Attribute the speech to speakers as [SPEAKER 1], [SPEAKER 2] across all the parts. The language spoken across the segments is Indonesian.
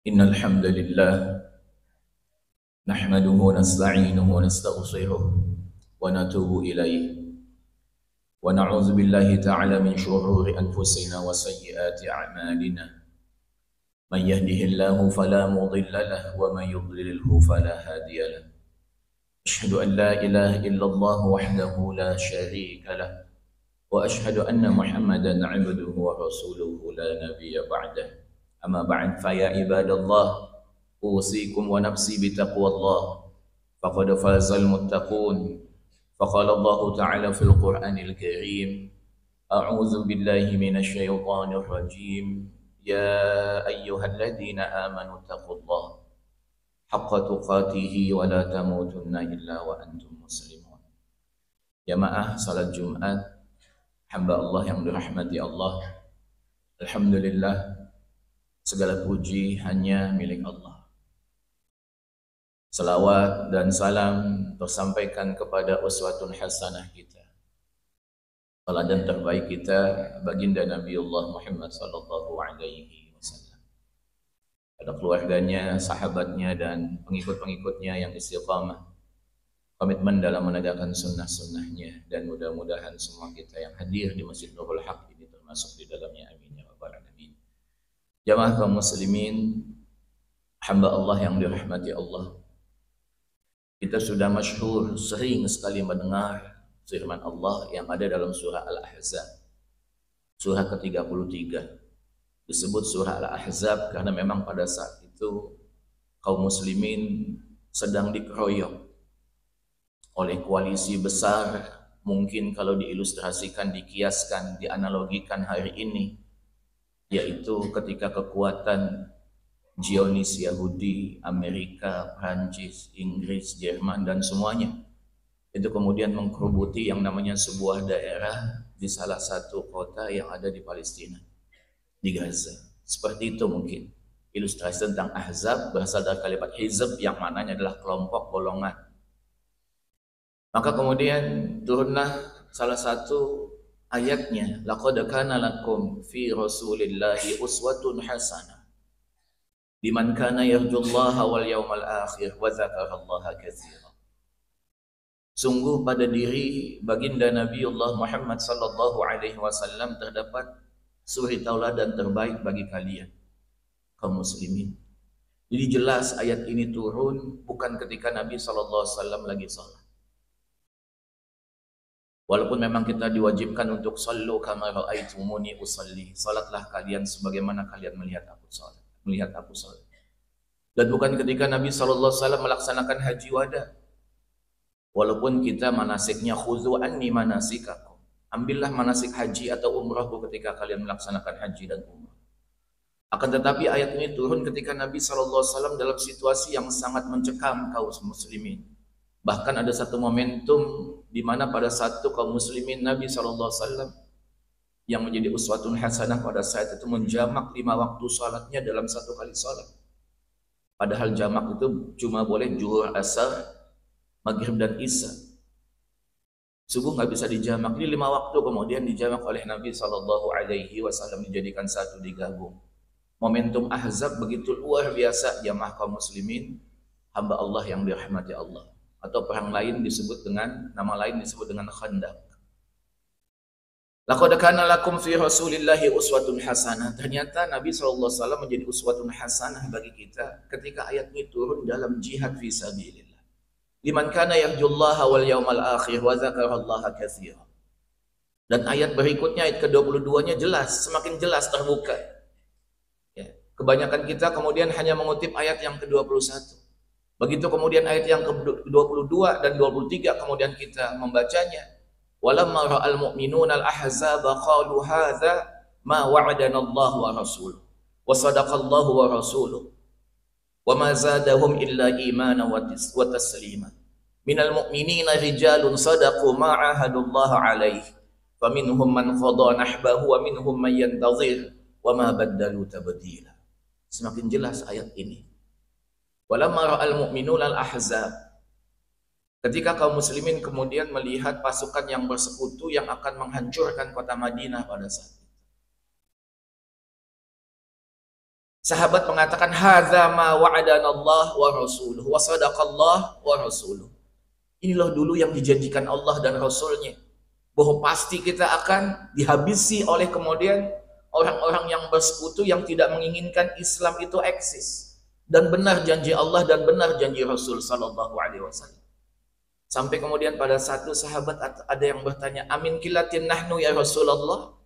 [SPEAKER 1] إن الحمد لله نحمده ونستعينه ونستغفره ونتوب إليه ونعوذ بالله تعالى من شرور أنفسنا وسيئات أعمالنا من يهده الله فلا مضل له ومن يضلله فلا هادي له أشهد أن لا إله إلا الله وحده لا شريك له وأشهد أن محمدا عبده ورسوله لا نبي بعده أما بعد فيا عباد الله أوصيكم ونفسي بتقوى الله فقد فاز المتقون فقال الله تعالى في القرآن الكريم أعوذ بالله من الشيطان الرجيم يا أيها الذين آمنوا اتقوا الله حق تقاته ولا تموتن إلا وأنتم مسلمون. Jamaah salat Jumat hamba Allah yang dirahmati Allah, alhamdulillah segala puji hanya milik Allah. Salawat dan salam tersampaikan kepada uswatun hasanah kita, teladan terbaik kita, baginda Nabiullah Muhammad sallallahu alaihi wasallam, pada keluarganya, sahabatnya dan pengikut-pengikutnya yang istiqamah komitmen dalam menegakkan sunnah-sunnahnya, dan mudah-mudahan semua kita yang hadir di Masjid Nurul Haq ini termasuk di dalamnya, amin ya rabbal alamin. Jamaah kaum muslimin, hamba Allah yang dirahmati Allah, kita sudah masyhur sering sekali mendengar firman Allah yang ada dalam surah Al-Ahzab, surah ke-33. Disebut surah Al-Ahzab karena memang pada saat itu kaum muslimin sedang dikeroyok oleh koalisi besar. Mungkin kalau diilustrasikan, dikiaskan, dianalogikan hari ini, yaitu ketika kekuatan Zionis Yahudi, Amerika, Prancis, Inggris, Jerman dan semuanya itu kemudian mengkerubuti yang namanya sebuah daerah di salah satu kota yang ada di Palestina, di Gaza. Seperti itu mungkin ilustrasi tentang Ahzab, berasal dari kalimat hizb yang maknanya adalah kelompok, golongan. Maka kemudian turunlah salah satu ayatnya, laqad kana lakum fi rasulillahi uswatun hasanah liman kana yarjullaha wal yawmal akhir wa dzakarallaha katsiran. Sungguh pada diri baginda Nabiullah Muhammad sallallahu alaihi wasallam terdapat suri tauladan terbaik bagi kalian kaum muslimin. Jadi jelas ayat ini turun bukan ketika Nabi sallallahu alaihi wasallam lagi salat. Walaupun memang kita diwajibkan untuk sallu kama ra'aitumuni usalli, salatlah kalian sebagaimana kalian melihat aku salat. Dan bukan ketika Nabi sallallahu alaihi wasallam melaksanakan haji wada. Walaupun kita manasiknya khudhu anni manasikakum, ambillah manasik haji atau umrahku ketika kalian melaksanakan haji dan umrah. Akan tetapi ayat ini turun ketika Nabi sallallahu alaihi wasallam dalam situasi yang sangat mencekam kaum muslimin. Bahkan ada satu momentum di mana pada satu kaum muslimin Nabi SAW yang menjadi uswatun hasanah pada saat itu menjamak 5 waktu salatnya dalam satu kali salat. Padahal jamak itu cuma boleh zuhur, asar, maghrib dan isya. Subuh nggak bisa dijamak. Ini 5 waktu kemudian dijamak oleh Nabi SAW, dijadikan satu, digabung. Momentum Ahzab begitu luar biasa, jamaah kaum muslimin, hamba Allah yang dirahmati Allah. Atau perang lain disebut dengan nama lain disebut dengan Khandaq. Laqad kana lakum fi rasulillahi uswatun hasanah. Ternyata Nabi SAW menjadi uswatun hasanah bagi kita ketika ayat ini turun dalam jihad fi sabilillah. Liman kana yarjullaha wal yawmal akhir wa dzakarallaha katsiran. Dan ayat berikutnya, ayat ke-22-nya jelas, semakin jelas terbuka. Ya, kebanyakan kita kemudian hanya mengutip ayat yang ke-21. Begitu kemudian ayat yang ke-22 dan 23 kemudian kita membacanya. Walamma ra'al mu'minuna al-ahzaba qalu hadza ma wa'adana Allah wa rasuluhu wa sadaqallahu wa rasuluhu wa ma zadahum illa imana wa taslima. Minal mu'minina rijalun sadaqu ma 'ahadullah 'alaihi faminhum man qada nahbahu wa minhum man yantazir wa ma baddalu tabdila. Semakin jelas ayat ini. Walamma ra'al mu'minuna al-ahzab, ketika kaum muslimin kemudian melihat pasukan yang bersekutu yang akan menghancurkan kota Madinah pada saat itu. Sahabat mengatakan, hadza ma wa'adana Allah wa rasuluhu wa sadaqallah wa rasuluhu. Inilah dulu yang dijanjikan Allah dan Rasulnya, bahwa pasti kita akan dihabisi oleh kemudian orang-orang yang bersekutu yang tidak menginginkan Islam itu eksis. Dan benar janji Allah dan benar janji Rasul sallallahu alaihi wasallam. Sampai kemudian pada satu sahabat ada yang bertanya, amin killatin nahnu ya Rasulullah?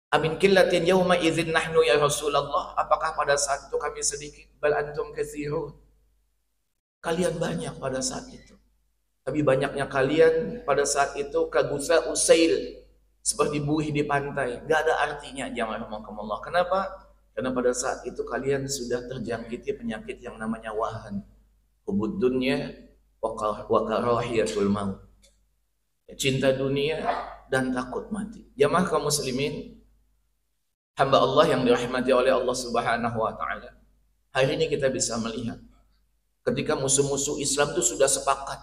[SPEAKER 1] Amin killatin yawma idzin nahnu ya Rasulullah? Apakah pada saat itu kami sedikit? Bal antum katsirun. Kalian banyak pada saat itu. Tapi banyaknya kalian pada saat itu kagusa usail, seperti buih di pantai. Gak ada artinya jamaah rahimakumullah. Kenapa? Karena pada saat itu kalian sudah terjangkiti penyakit yang namanya wahan, hubud dunya wa karahiyatul maut. Cinta dunia dan takut mati. Jamaah kaum muslimin, hamba Allah yang dirahmati oleh Allah Subhanahu wa taala. Hari ini kita bisa melihat ketika musuh-musuh Islam itu sudah sepakat.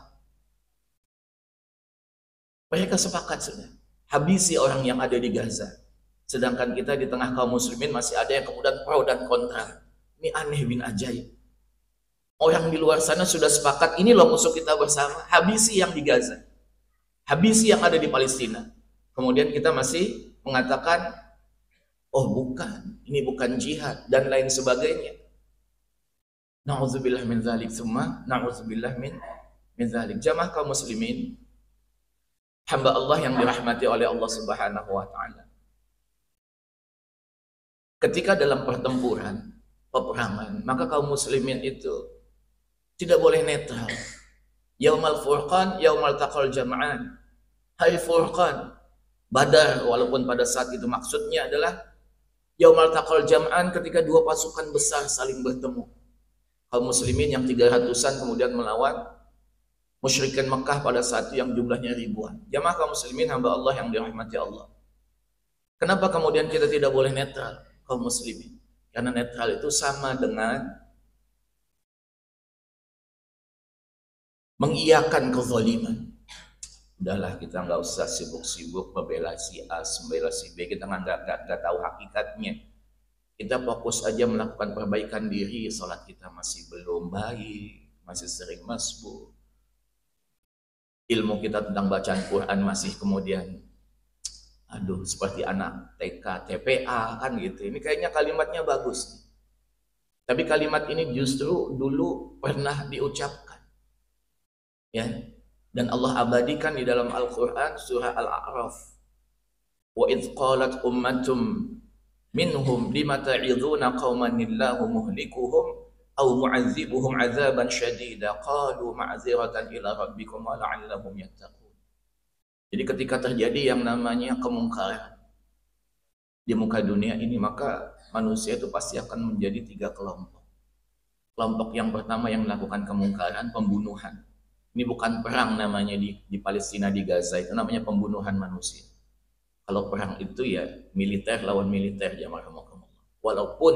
[SPEAKER 1] Mereka sepakat sudah habisi orang yang ada di Gaza. Sedangkan kita di tengah kaum muslimin masih ada yang kemudian pro dan kontra. Ini aneh bin ajaib. Orang di luar sana sudah sepakat, ini loh musuh kita bersama, habisi yang di Gaza, habisi yang ada di Palestina. Kemudian kita masih mengatakan, oh bukan, ini bukan jihad dan lain sebagainya. Na'udzubillah min dzalik, summa na'udzubillah min dzalik. Jamaah kaum muslimin, hamba Allah yang dirahmati oleh Allah Subhanahu wa taala. Ketika dalam pertempuran, peperangan, maka kaum muslimin itu tidak boleh netral. Yaumal furqan, yaumal taqal jam'an. Hari furqan, Badar, walaupun pada saat itu maksudnya adalah yaumal taqal jam'an, ketika dua pasukan besar saling bertemu. Kaum muslimin yang 300-an kemudian melawan musyrikin Mekah pada saat itu yang jumlahnya ribuan. Jamaah kaum muslimin hamba Allah yang dirahmati Allah. Kenapa kemudian kita tidak boleh netral kaum muslimin? Karena netral itu sama dengan mengiyakan kezaliman. Udahlah, kita nggak usah sibuk-sibuk membela si A, membela si B, kita nggak tahu hakikatnya. Kita fokus aja melakukan perbaikan diri. Salat kita masih belum baik, masih sering masbuk. Ilmu kita tentang bacaan Quran masih kemudian seperti anak TK, TPA kan gitu. Ini kayaknya kalimatnya bagus, tapi kalimat ini justru dulu pernah diucapkan, ya, dan Allah abadikan di dalam Al-Quran surah Al-A'raf. Wa idh qalat ummatum minhum lima ta'idhuna qauman illahu muhlikuhum aw mu'adzibuhum 'adzaban syadida qalu ma'dziratan ila rabbikum wa la'allahum yattaqun. Jadi ketika terjadi yang namanya kemungkaran di muka dunia ini, maka manusia itu pasti akan menjadi 3 kelompok. Kelompok yang pertama yang melakukan kemungkaran, pembunuhan. Ini bukan perang namanya di Palestina, di Gaza, itu namanya pembunuhan manusia. Kalau perang itu ya militer lawan militer, jamaah rahimakumullah. Walaupun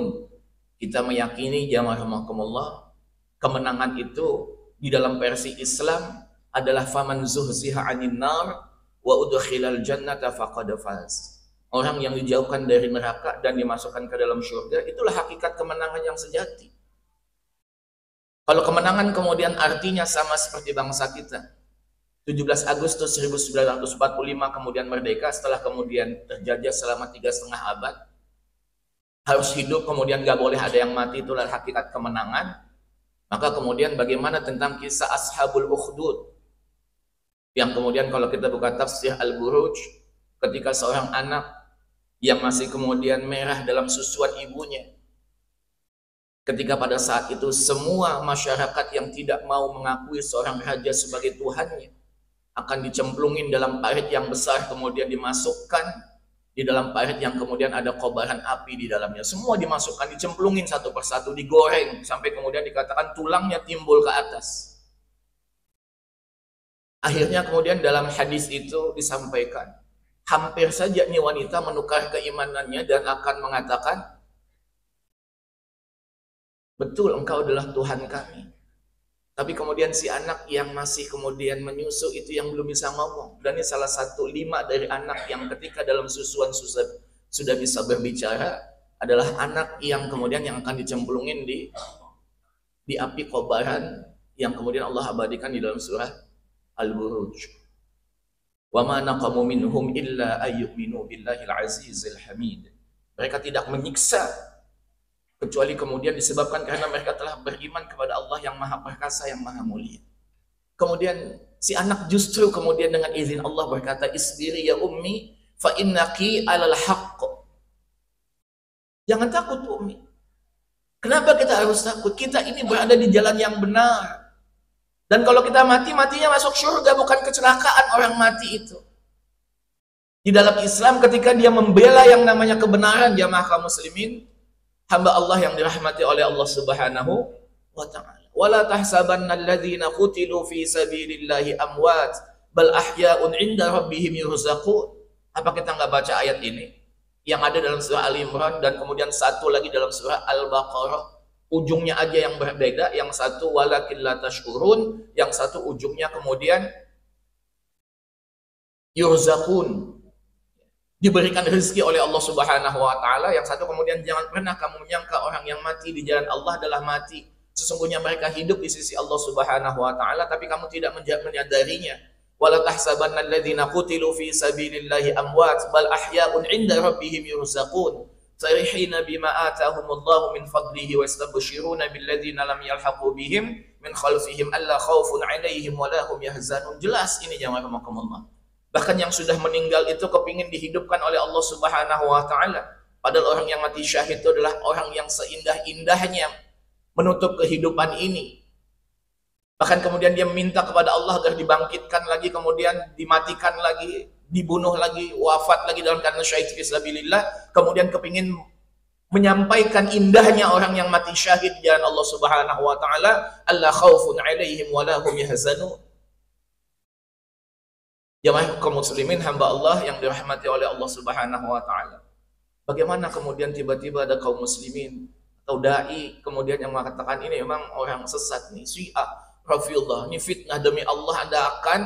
[SPEAKER 1] kita meyakini jamaah rahimakumullah, kemenangan itu di dalam versi Islam adalah faman zuhziha 'anil nar wa udkhilal jannata faqad faz. Orang yang dijauhkan dari neraka dan dimasukkan ke dalam surga, itulah hakikat kemenangan yang sejati. Kalau kemenangan kemudian artinya sama seperti bangsa kita, 17 Agustus 1945 kemudian merdeka, setelah kemudian terjajah selama 3,5 abad, harus hidup kemudian gak boleh ada yang mati, itulah hakikat kemenangan. Maka kemudian bagaimana tentang kisah Ashabul Ukhdud, yang kemudian kalau kita buka tafsir Al-Buruj, ketika seorang anak yang masih kemudian merah dalam susuan ibunya, ketika pada saat itu semua masyarakat yang tidak mau mengakui seorang raja sebagai Tuhannya akan dicemplungin dalam parit yang besar, kemudian dimasukkan di dalam parit yang kemudian ada kobaran api di dalamnya. Semua dimasukkan, dicemplungin satu persatu, digoreng sampai kemudian dikatakan tulangnya timbul ke atas. Akhirnya kemudian dalam hadis itu disampaikan, hampir saja nih wanita menukar keimanannya dan akan mengatakan, betul engkau adalah Tuhan kami. Tapi kemudian si anak yang masih kemudian menyusu itu yang belum bisa ngomong. Dan ini salah satu 5 dari anak yang ketika dalam susuan sudah bisa berbicara adalah anak yang kemudian yang akan dicemplungin di api kobaran yang kemudian Allah abadikan di dalam surah Al-Buruj. Wa ma naqamu minhum illa ayyuminu billahil azizil hamid. Mereka tidak menyiksa kecuali kemudian disebabkan karena mereka telah beriman kepada Allah yang maha perkasa, yang maha mulia. Kemudian si anak justru kemudian dengan izin Allah berkata, isbiri ya ummi fa innaki alal haqq. Jangan takut ummi. Kenapa kita harus takut? Kita ini berada di jalan yang benar. Dan kalau kita mati, matinya masuk surga, bukan kecelakaan orang mati itu. Di dalam Islam ketika dia membela yang namanya kebenaran, jamaah kaum muslimin, hamba Allah yang dirahmati oleh Allah Subhanahu wa taala. Wala tahsabanna alladhina qutilu fi sabilillahi amwat bal ahya'un 'inda rabbihim yurzaqun. Apa kita nggak baca ayat ini yang ada dalam surah Ali Imran dan kemudian satu lagi dalam surah Al-Baqarah? Ujungnya aja yang berbeda, yang satu walakin la tashkurun, yang satu ujungnya kemudian yurzaqun, diberikan rezeki oleh Allah Subhanahu wa taala. Yang satu kemudian jangan pernah kamu menyangka orang yang mati di jalan Allah adalah mati. Sesungguhnya mereka hidup di sisi Allah Subhanahu wa taala, tapi kamu tidak menyadarinya. Wala tahsabanna alladhina qutilu fi sabilillahi amwat bal ahya'un 'inda rabbihim yurzaqun. Farihina bima atahumullahu min fadlihi wa yastabshiruna billadzina lam yalhaqu bihim min khalfihim alla khaufun 'alaihim wa la hum yahzanun. Jelas ini jamaah rahimakumullah. Bahkan yang sudah meninggal itu kepingin dihidupkan oleh Allah Subhanahu wa taala. Padahal orang yang mati syahid itu adalah orang yang seindah-indahnya menutup kehidupan ini. Bahkan kemudian dia minta kepada Allah agar dibangkitkan lagi, kemudian dimatikan lagi, dibunuh lagi, wafat lagi dalam keadaan syahid fisabilillah. Kemudian kepingin menyampaikan indahnya orang yang mati syahid di jalan Allah Subhanahu wa taala, alla khaufun 'alaihim wa la hum yahzanun. Jamaah kaum muslimin hamba Allah yang dirahmati oleh Allah Subhanahu wa taala. Bagaimana kemudian tiba-tiba ada kaum muslimin atau dai kemudian yang mengatakan ini memang orang sesat nih, Syiah, Rafidhah, ini fitnah, demi Allah Anda akan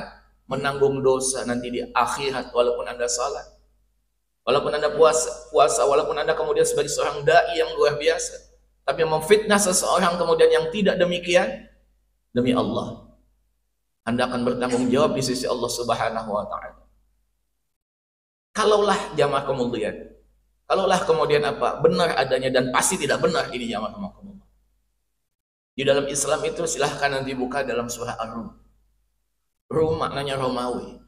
[SPEAKER 1] menanggung dosa nanti di akhirat walaupun Anda salat. Walaupun Anda puasa, walaupun Anda kemudian sebagai seorang dai yang luar biasa, tapi memfitnah seseorang kemudian yang tidak demikian, demi Allah Anda akan bertanggung jawab di sisi Allah Subhanahu wa taala. Kalaulah jamaah kemudian, kalaulah kemudian apa? Benar adanya dan pasti tidak benar ini jamaah kemudian. Di dalam Islam itu silahkan nanti buka dalam surah Ar-Rum. Rum maknanya Romawi.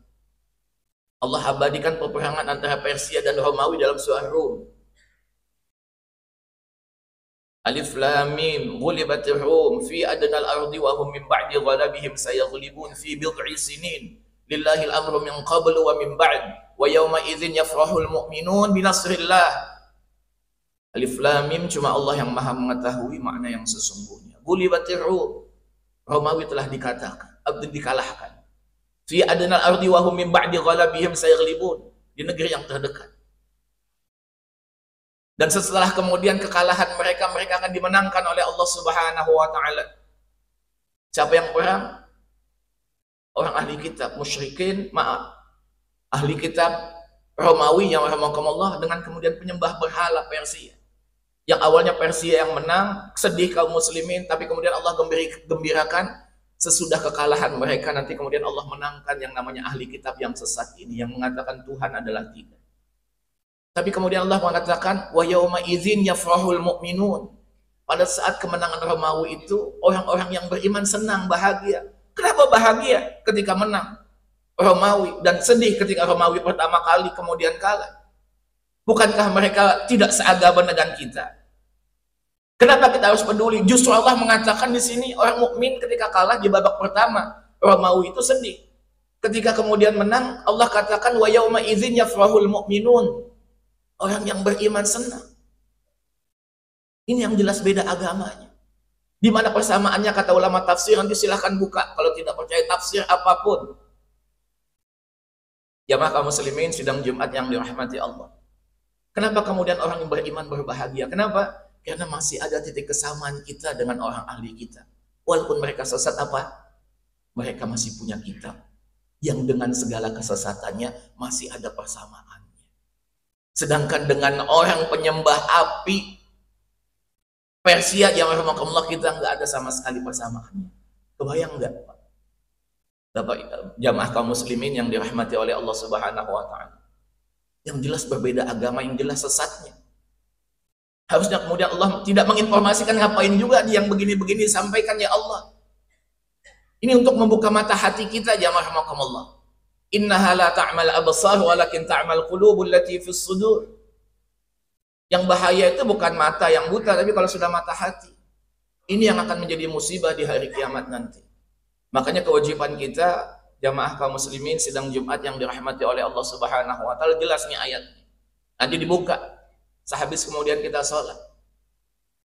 [SPEAKER 1] Allah abadikan peperangan antara Persia dan Romawi dalam surah Rum. Alif Lam Mim, ghulibatir Rum fi adnal ardi wa hum min ba'di ghalabihim sayaghlibun fi bid'i sinin. Lillahil amru min qablu wa min ba'd wa yawma idzin yafrahul mu'minun bi nasrillah. Alif Lam Mim, cuma Allah yang maha mengetahui makna yang sesungguhnya. Ghulibatir Rum, Romawi telah dikalahkan. Fi adnal ardi wa hum min ba'di ghalabihim sayaghlibun, di negeri yang terdekat. Dan setelah kemudian kekalahan mereka, mereka akan dimenangkan oleh Allah Subhanahu wa taala. Siapa yang perang? Orang ahli kitab, musyrikin, ahli kitab Romawi yang rahimahumullah dengan kemudian penyembah berhala Persia. Yang awalnya Persia yang menang, sedih kaum muslimin, tapi kemudian Allah gembirakan sesudah kekalahan mereka nanti kemudian Allah menangkan yang namanya ahli kitab yang sesat ini yang mengatakan Tuhan adalah tiga. Tapi kemudian Allah mengatakan wa yauma idzin yafrahul mu'minun. Pada saat kemenangan Romawi itu orang-orang yang beriman senang, bahagia. Kenapa bahagia ketika menang Romawi dan sedih ketika Romawi pertama kali kemudian kalah? Bukankah mereka tidak seagama dengan kita? Kenapa kita harus peduli? Justru Allah mengatakan di sini orang mukmin ketika kalah di babak pertama Romawi itu sedih. Ketika kemudian menang, Allah katakan wa yauma idzin yafrahul mu'minun. Orang yang beriman senang. Ini yang jelas beda agamanya. Di mana persamaannya kata ulama tafsir, nanti silahkan buka kalau tidak percaya tafsir apapun. Jamaah kaum muslimin sidang Jumat yang dirahmati Allah. Kenapa kemudian orang yang beriman berbahagia? Kenapa? Karena masih ada titik kesamaan kita dengan orang ahli kita. Walaupun mereka sesat apa? Mereka masih punya kitab yang dengan segala kesesatannya masih ada persamaannya. Sedangkan dengan orang penyembah api Persia yang rahmatullah kita nggak ada sama sekali persamaannya. Kebayang nggak, Pak? Bapak jamaah kaum muslimin yang dirahmati oleh Allah Subhanahu wa taala. Yang jelas berbeda agama, yang jelas sesatnya. Harusnya kemudian Allah tidak menginformasikan ngapain juga yang begini-begini, sampaikan ya Allah. Ini untuk membuka mata hati kita, jamaah rahimakumullah. Innaha la ta'mal absar walakin ta'mal qulubul lati fis sudur. Yang bahaya itu bukan mata yang buta, tapi kalau sudah mata hati. Ini yang akan menjadi musibah di hari kiamat nanti. Makanya kewajiban kita jamaah kaum muslimin sidang Jumat yang dirahmati oleh Allah Subhanahu wa taala, jelas nih ayatnya. Nanti dibuka sehabis kemudian kita sholat.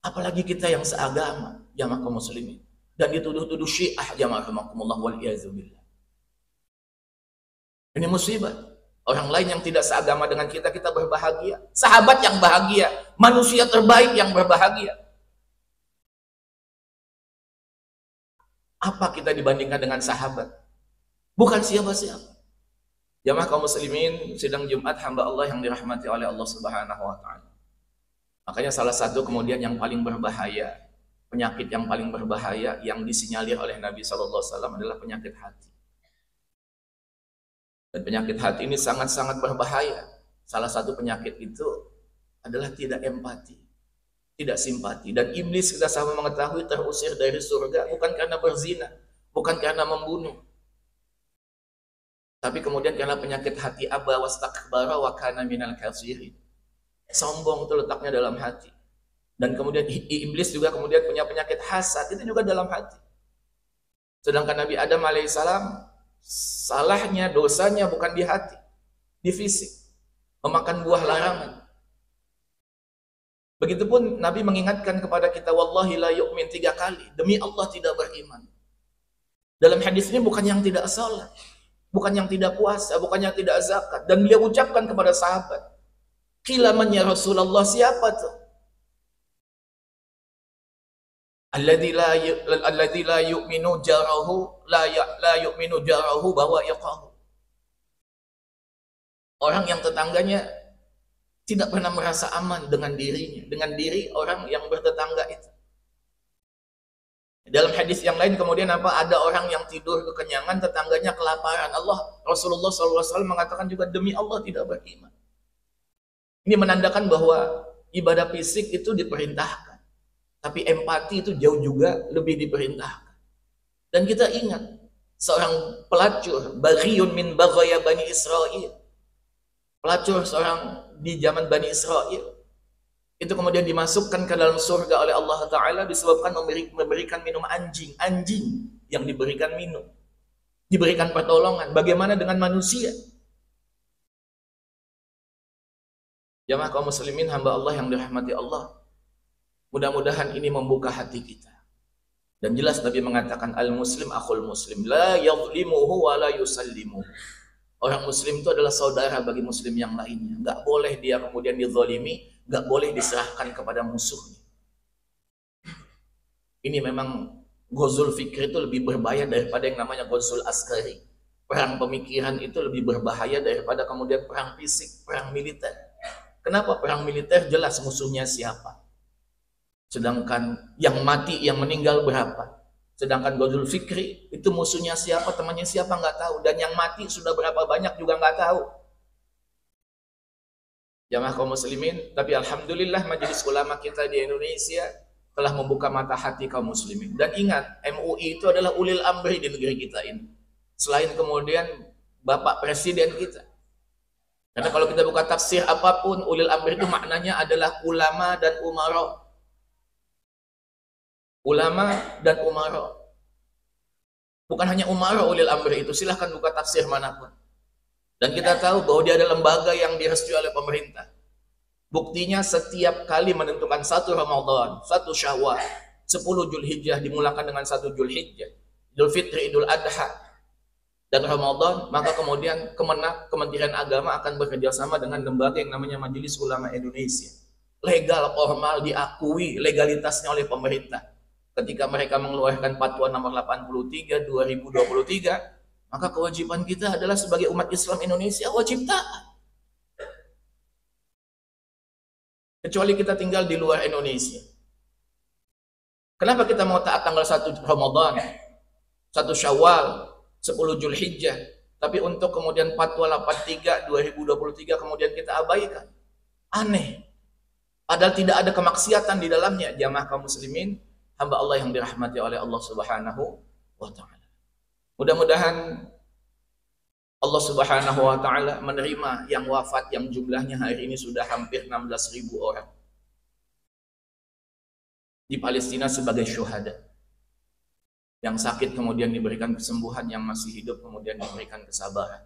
[SPEAKER 1] Apalagi kita yang seagama jamaah kaum muslimin dan dituduh-tuduh Syiah jamaah rahimakumullah wal iazubillah. Ini musibah. Orang lain yang tidak seagama dengan kita berbahagia. Sahabat yang bahagia, manusia terbaik yang berbahagia. Apa kita dibandingkan dengan sahabat? Bukan siapa-siapa. Jamaah kaum muslimin sidang Jumat hamba Allah yang dirahmati oleh Allah Subhanahu wa taala. Makanya salah satu kemudian yang paling berbahaya, penyakit yang paling berbahaya yang disinyalir oleh Nabi sallallahu alaihi wasallam adalah penyakit hati. Dan penyakit hati ini sangat-sangat berbahaya. Salah satu penyakit itu adalah tidak empati, tidak simpati. Dan iblis kita sama mengetahui terusir dari surga bukan karena berzina, bukan karena membunuh, tapi kemudian karena penyakit hati, aba wastakbara wa kana minal katsirin. Sombong itu letaknya dalam hati. Dan kemudian iblis juga kemudian punya penyakit hasad, itu juga dalam hati. Sedangkan Nabi Adam alaihissalam salahnya, dosanya bukan di hati, di fisik, memakan buah larangan. Begitupun Nabi mengingatkan kepada kita, wallahi la yu'min 3 kali, demi Allah tidak beriman. Dalam hadis ini bukan yang tidak salat, bukan yang tidak puasa, bukan yang tidak zakat. Dan beliau ucapkan kepada sahabat, qila man ya Rasulullah, siapa tuh? Alladzi la yu'minu jarahu la yu'minu jarahu bawa'iqahu. Orang yang tetangganya tidak pernah merasa aman dengan dirinya, dengan diri orang yang bertetangga itu. Dalam hadis yang lain kemudian apa? Ada orang yang tidur kekenyangan, tetangganya kelaparan. Rasulullah SAW mengatakan juga demi Allah tidak beriman. Ini menandakan bahwa ibadah fisik itu diperintahkan. Tapi empati itu jauh juga lebih diperintahkan. Dan kita ingat, seorang pelacur, baghiyun min baghaya Bani Israel. Pelacur seorang di zaman Bani Israel. Itu kemudian dimasukkan ke dalam surga oleh Allah Ta'ala disebabkan memberikan minum anjing. Anjing yang diberikan minum. Diberikan pertolongan. Bagaimana dengan manusia? Jamaah kaum muslimin hamba Allah yang dirahmati Allah. Mudah-mudahan ini membuka hati kita. Dan jelas Nabi mengatakan al-muslim akhul muslim, la yadhlimuhu wa la yusallimu. Orang muslim itu adalah saudara bagi muslim yang lainnya. Enggak boleh dia kemudian dizalimi, enggak boleh diserahkan kepada musuhnya. Ini memang ghazul fikri itu lebih berbahaya daripada yang namanya ghazul askari. Perang pemikiran itu lebih berbahaya daripada kemudian perang fisik, perang militer. Kenapa? Perang militer jelas musuhnya siapa. Sedangkan yang mati, yang meninggal berapa? Sedangkan ghazul fikri itu musuhnya siapa, temannya siapa nggak tahu. Dan yang mati sudah berapa banyak juga nggak tahu. Jamaah kaum muslimin, tapi alhamdulillah majelis ulama kita di Indonesia telah membuka mata hati kaum muslimin. Dan ingat, MUI itu adalah ulil amri di negeri kita ini. Selain kemudian Bapak Presiden kita. Karena kalau kita buka tafsir apapun, ulil amri itu maknanya adalah ulama dan umara. Ulama dan umara. Bukan hanya umara ulil amri itu, silahkan buka tafsir manapun. Dan kita tahu bahwa dia ada lembaga yang direstui oleh pemerintah. Buktinya setiap kali menentukan 1 Ramadan, 1 Syawal, 10 Zulhijjah dimulakan dengan 1 Zulhijjah, Idul Fitri, Idul Adha, dan Ramadan, maka kemudian Kementerian Agama akan bekerja sama dengan lembaga yang namanya Majelis Ulama Indonesia. Legal, formal, diakui legalitasnya oleh pemerintah. Ketika mereka mengeluarkan Fatwa nomor 83 2023, maka kewajiban kita adalah sebagai umat Islam Indonesia wajib taat. kecuali kita tinggal di luar Indonesia. Kenapa kita mau taat tanggal 1 Ramadan, 1 Syawal, 10 Zulhijjah, tapi untuk kemudian Fatwa 83 2023 kemudian kita abaikan? Aneh. Padahal tidak ada kemaksiatan di dalamnya. Jamaah kaum muslimin, hamba Allah yang dirahmati oleh Allah Subhanahu wa taala. Mudah-mudahan Allah Subhanahu wa taala menerima yang wafat yang jumlahnya hari ini sudah hampir 16.000 orang di Palestina sebagai syuhada. Yang sakit kemudian diberikan kesembuhan, yang masih hidup kemudian diberikan kesabaran.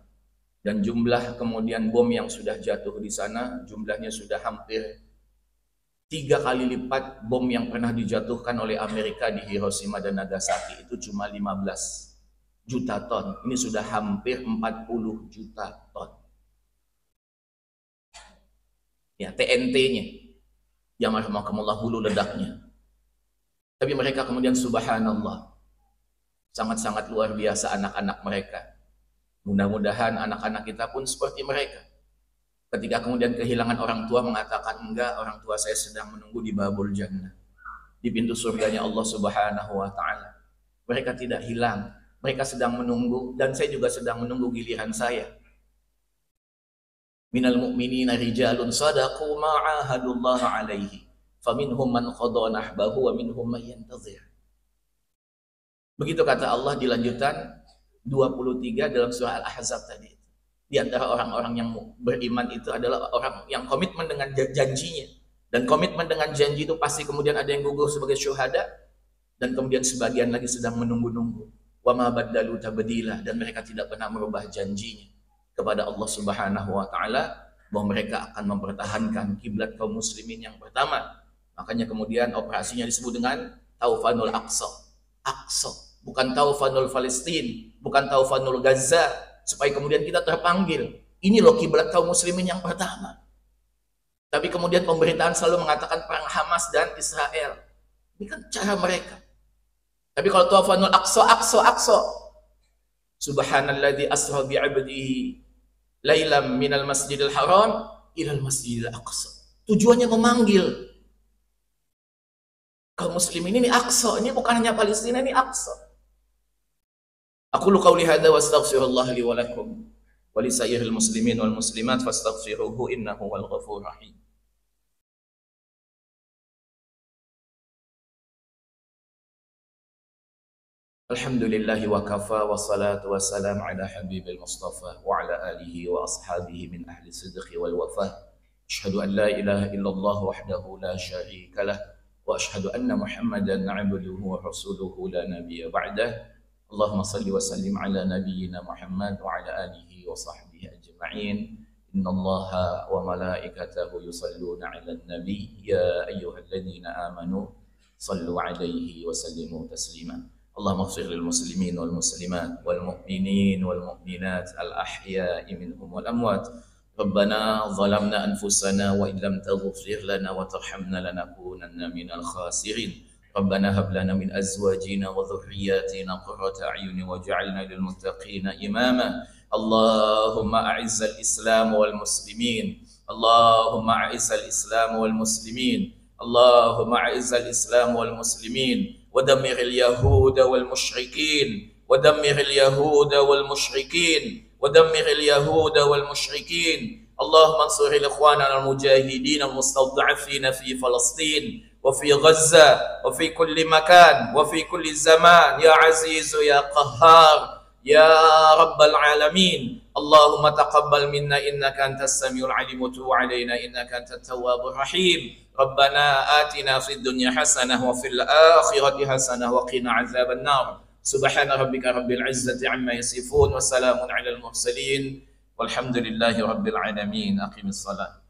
[SPEAKER 1] Dan jumlah kemudian bom yang sudah jatuh di sana jumlahnya sudah hampir 3 kali lipat bom yang pernah dijatuhkan oleh Amerika di Hiroshima dan Nagasaki. Itu cuma 15 juta ton. Ini sudah hampir 40 juta ton. Ya, TNT-nya. Yang rahmatullah hulu ledaknya. Tapi mereka kemudian subhanallah, sangat-sangat luar biasa anak-anak mereka. Mudah-mudahan anak-anak kita pun seperti mereka. Ketika kemudian kehilangan orang tua mengatakan, enggak, orang tua saya sedang menunggu di babul jannah, di pintu surganya Allah Subhanahu wa taala. Mereka tidak hilang, mereka sedang menunggu, dan saya juga sedang menunggu giliran saya. Minal mu'minina rijalun sadaqu ma 'ahadullah alaihi. Faminhum man qada nahbahu wa minhum man yantazir. Begitu kata Allah di lanjutan 23 dalam surah Al-Ahzab tadi. Di antara orang-orang yang beriman itu adalah orang yang komitmen dengan janjinya. Dan komitmen dengan janji itu pasti kemudian ada yang gugur sebagai syuhada, dan kemudian sebagian lagi sedang menunggu-nunggu. Wa ma baddalu tabdila, dan mereka tidak pernah merubah janjinya kepada Allah Subhanahu wa taala bahwa mereka akan mempertahankan kiblat kaum muslimin yang pertama. Makanya kemudian operasinya disebut dengan Taufanul Aqsa. Aqsa, bukan Taufanul Palestin, bukan Taufanul Gaza, supaya kemudian kita terpanggil. Ini loh kiblat kaum muslimin yang pertama. Tapi kemudian pemerintahan selalu mengatakan perang Hamas dan Israel. Ini kan cara mereka. Tapi kalau Taufanul Aqsa, Aqsa. Subhanalladzi asra bi 'abdihi lailam minal masjidil haram ilal masjidil aqsa. Tujuannya memanggil kaum muslimin ini Aqsa, ini bukan hanya Palestina, ini Aqsa. Aku lu qauli hadza wa astaghfirullah li wa lakum wa li sayyiril muslimin wal muslimat fastaghfiruhu innahu wal ghafurur rahim. Alhamdulillahi wa kafa wa salatu wa salam ala habibil mustafa wa ala alihi wa ashabihi min ahli sidqi wal wafa. Asyhadu an la ilaha illallah wahdahu la syarika lah wa asyhadu anna Muhammadan 'abduhu wa rasuluhu la nabiyya ba'dah. Allahumma salli wa sallim ala nabiyyina Muhammad wa ala alihi wa sahbihi ajma'in. Innallaha wa malaikatahu yusalluna 'alan nabiy ya ayyuhalladzina amanu sallu 'alaihi wa sallimu taslima. Allahumma ighfir lil muslimin wal muslimat wal mu'minin wal mu'minat al ahya'i minhum wal amwat. Rabbana zalamna anfusana wa illam taghfir lana wa tarhamna lanakunanna minal khasirin. Rabbana hab lana min azwajina wa dhurriyyatina qurrata a'yunin waj'alna lil muttaqina imama. Allahumma a'izzal Islam wal muslimin. Allahumma a'izzal Islam wal muslimin. Allahumma a'izzal Islam wal muslimin. ودمر اليهود والمشركين ودمر اليهود والمشركين ودمر اليهود والمشركين. اللهم انصر الإخوان المجاهدين المستضعفين في فلسطين وفي غزة وفي كل مكان وفي كل زمان يا عزيز يا قهار يا رب العالمين. اللهم تقبل منا إنك أنت السميع العليم وتب علينا إنك أنت التواب الرحيم. ربنا آتنا في الدنيا حسنة وفي الآخرة حسنة وقنا عذاب النار. سبحان ربك رب العزة عما يصفون وسلام على المرسلين والحمد لله رب العالمين. أقم الصلاة.